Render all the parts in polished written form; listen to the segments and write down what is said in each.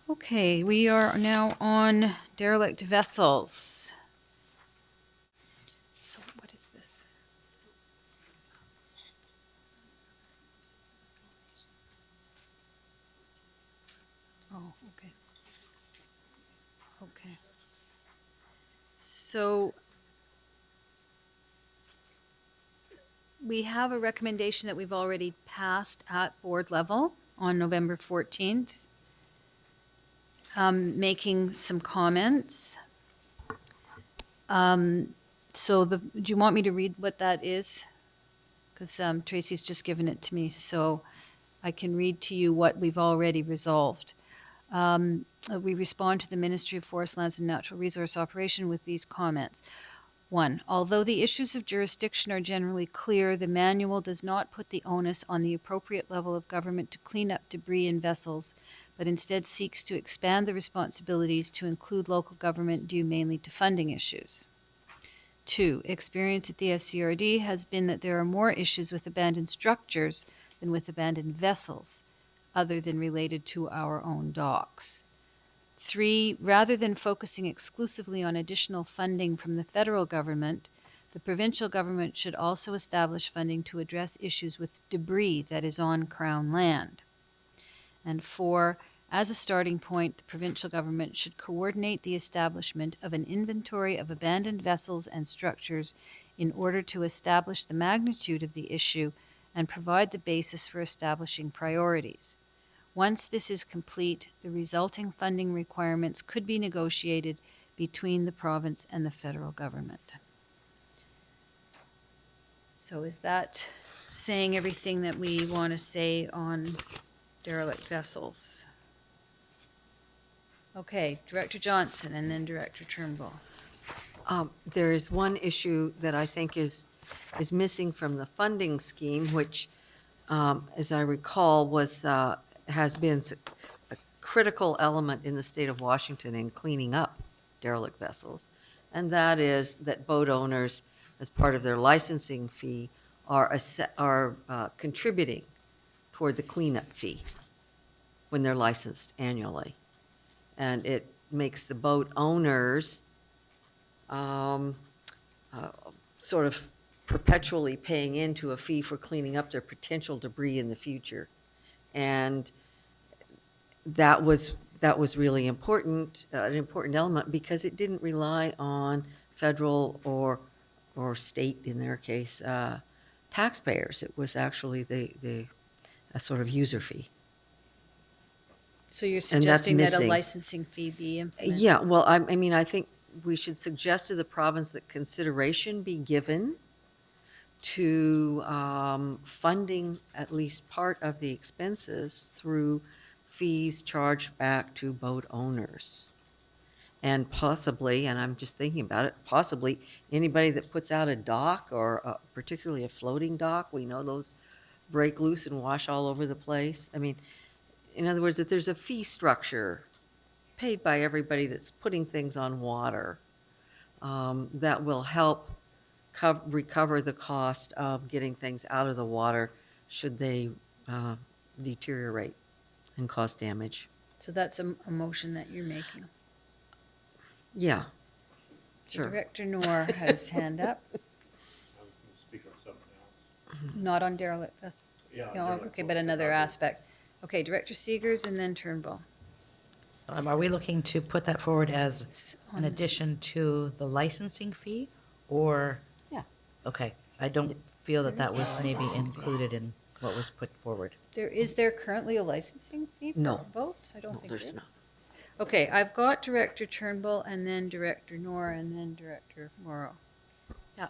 Okay, we are now on derelict vessels. So what is this? Oh, okay. Okay. So we have a recommendation that we've already passed at board level on November 14th, making some comments. Do you want me to read what that is? Because Tracy's just given it to me, so I can read to you what we've already resolved. We respond to the Ministry of Forest, Lands and Natural Resource Operation with these comments. 1. Although the issues of jurisdiction are generally clear, the manual does not put the onus on the appropriate level of government to clean up debris in vessels, but instead seeks to expand the responsibilities to include local government due mainly to funding issues. 2. Experience at the SCRD has been that there are more issues with abandoned structures than with abandoned vessels, other than related to our own docks. 3, rather than focusing exclusively on additional funding from the federal government, the provincial government should also establish funding to address issues with debris that is on Crown land. And 4, as a starting point, the provincial government should coordinate the establishment of an inventory of abandoned vessels and structures in order to establish the magnitude of the issue and provide the basis for establishing priorities. Once this is complete, the resulting funding requirements could be negotiated between the province and the federal government. So is that saying everything that we want to say on derelict vessels? Okay, Director Johnson and then Director Turnbull. There is one issue that I think is missing from the funding scheme, which, as I recall, has been a critical element in the state of Washington in cleaning up derelict vessels, and that is that boat owners, as part of their licensing fee, are contributing toward the cleanup fee when they're licensed annually, and it makes the boat owners sort of perpetually paying into a fee for cleaning up their potential debris in the future. And that was really important, an important element, because it didn't rely on federal or state, in their case, taxpayers. It was actually a sort of user fee. So you're And that's suggesting that a missing. licensing fee be implemented? Yeah, well, I mean, I think we should suggest to the province that consideration be given to funding at least part of the expenses through fees charged back to boat owners. And possibly, and I'm just thinking about it, possibly anybody that puts out a dock, or particularly a floating dock, we know those break loose and wash all over the place. I mean, in other words, that there's a fee structure paid by everybody that's putting things on water that will help recover the cost of getting things out of the water should they deteriorate and cause damage. So that's a motion that you're making. Yeah, So sure. Director Noor has his hand up. I'm speaking on something else. Not on derelict vessels. Yeah. No, derelict okay, boats, but another not aspect. Okay, Director Seegers and then Turnbull. Are we looking to put that forward as an addition to the licensing fee, or? Yeah. Okay, I don't feel that that was maybe included in what was put forward. Is there currently a licensing fee for No. boats? I don't No, think there's there is. not. Okay, I've got Director Turnbull and then Director Noor and then Director Morrow. Yeah,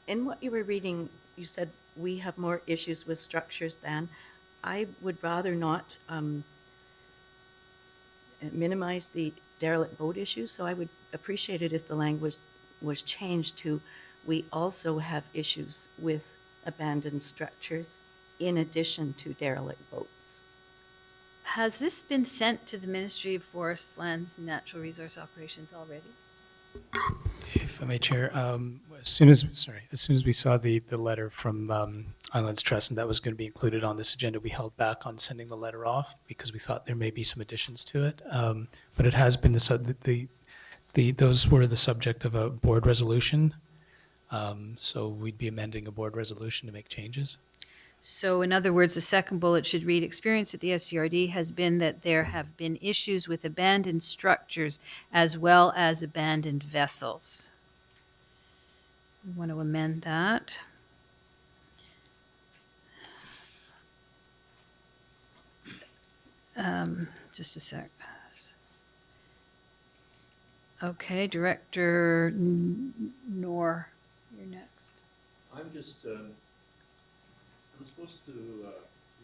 in what you were reading, you said we have more issues with structures than. I would rather not minimize the derelict boat issue, so I would appreciate it if the language was changed to, we also have issues with abandoned structures in addition to derelict boats. Has this been sent to the Ministry of Forests, Lands and Natural Resource Operations already? If If I may, Chair, as soon as we saw the letter from Islands Trust, and that was going to be included on this agenda, we held back on sending the letter off because we thought there may be some additions to it. But it has been those were the subject of a board resolution. So we'd be amending a board resolution to make changes. So in other words, the second bullet should read, experience at the SCRD has been that there have been issues with abandoned structures as well as abandoned vessels. We want to amend that. Just a sec. Okay, Director Noor, you're next. I'm just, I'm supposed to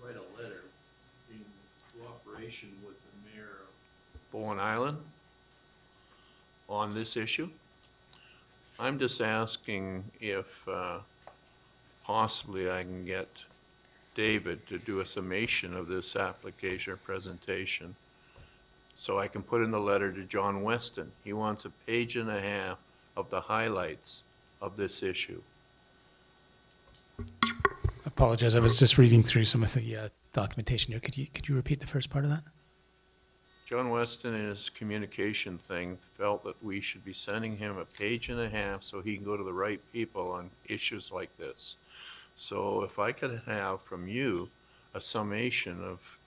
write a letter in cooperation with the mayor of Bowen Island on this issue. I'm just asking if possibly I can get David to do a summation of this application or presentation so I can put in the letter to John Weston. He wants a page and a half of the highlights of this issue. Apologize, I was just reading through some of the documentation here. Could you repeat the first part of that? John Weston, in his communication thing, felt that we should be sending him a page and a half so he can go to the right people on issues like this. So if I could have from you a summation of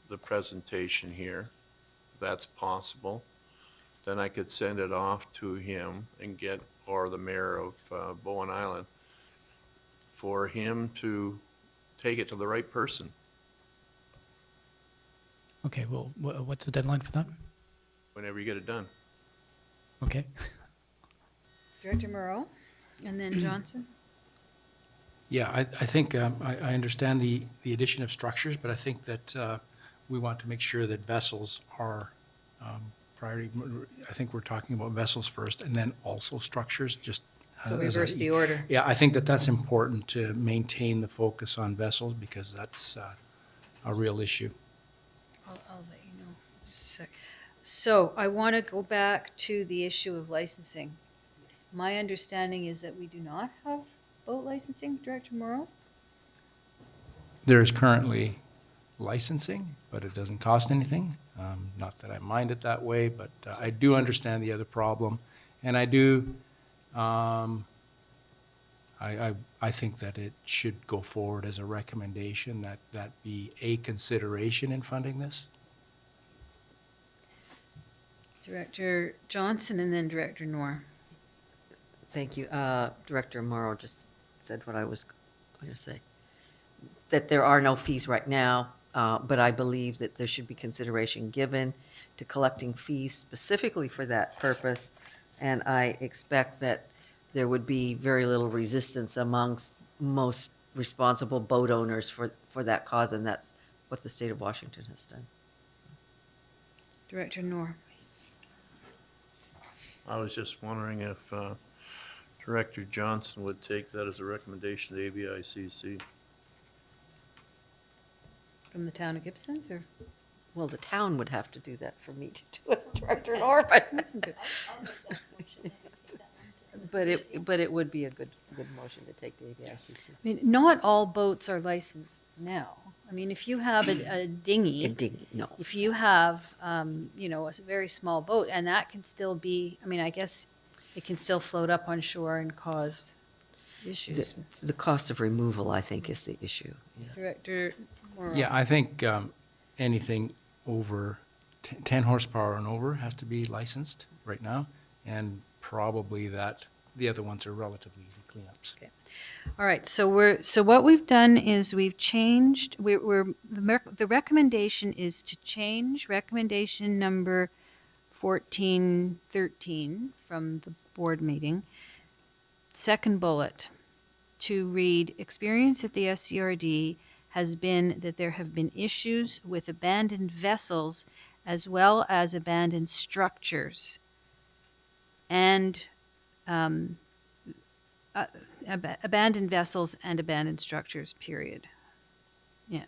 the presentation here, if that's possible, then I could send it off to him and get, or the mayor of Bowen Island, for him to take it to the right person. Okay, well, what's the deadline for that? Whenever you get it done. Okay. Director Moreau, and then Johnson. Yeah, I think I understand the addition of structures, but I think that we want to make sure that vessels are priority. I think we're talking about vessels first and then also structures, just So as reverse the order. Yeah, I think that that's important to maintain the focus on vessels because that's a real issue. I'll let you know. Just a sec. So I want to go back to the issue of licensing. My understanding is that we do not have boat licensing, Director Moreau? There is currently licensing, but it doesn't cost anything. Not that I mind it that way, but I do understand the other problem. And I do, I think that it should go forward as a recommendation that be a consideration in funding this. Director Johnson and then Director Noor. Thank you. Director Morrow just said what I was going to say, that there are no fees right now, but I believe that there should be consideration given to collecting fees specifically for that purpose. And I expect that there would be very little resistance amongst most responsible boat owners for that cause, and that's what the state of Washington has done. Director Noor. I was just wondering if Director Johnson would take that as a recommendation to ABICC. From the town of Gibson's, or? Well, the town would have to do that for me to do it, Director Nor, but it would be a good motion to take to ABICC. I mean, not all boats are licensed now. I mean, if you have a dinghy, No. if you have, you know, a very small boat, and that can still be, I mean, I guess it can still float up on shore and cause issues. The cost of removal, I think, is the issue. Yeah. Director Moreau. Yeah, I think anything over 10 horsepower and over has to be licensed right now, and probably that the other ones are relatively easy cleanups. Okay. All right, so what we've done is we've changed, the recommendation is to change recommendation number 1413 from the board meeting. Second bullet, to read, experience at the SCRD has been that there have been issues with abandoned vessels as well as abandoned structures and abandoned vessels and abandoned structures, period. Yeah.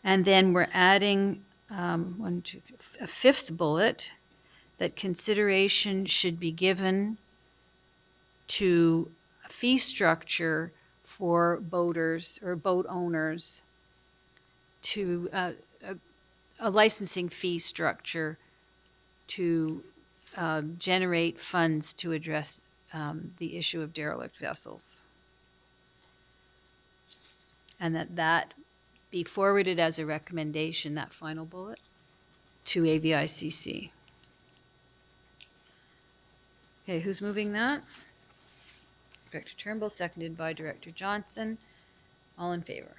And then we're adding a fifth bullet, that consideration should be given to a fee structure for boaters or boat owners to a licensing fee structure to generate funds to address the issue of derelict vessels. And that be forwarded as a recommendation, that final bullet, to AVICC. Okay, who's moving that? Director Turnbull, seconded by Director Johnson. All in favor?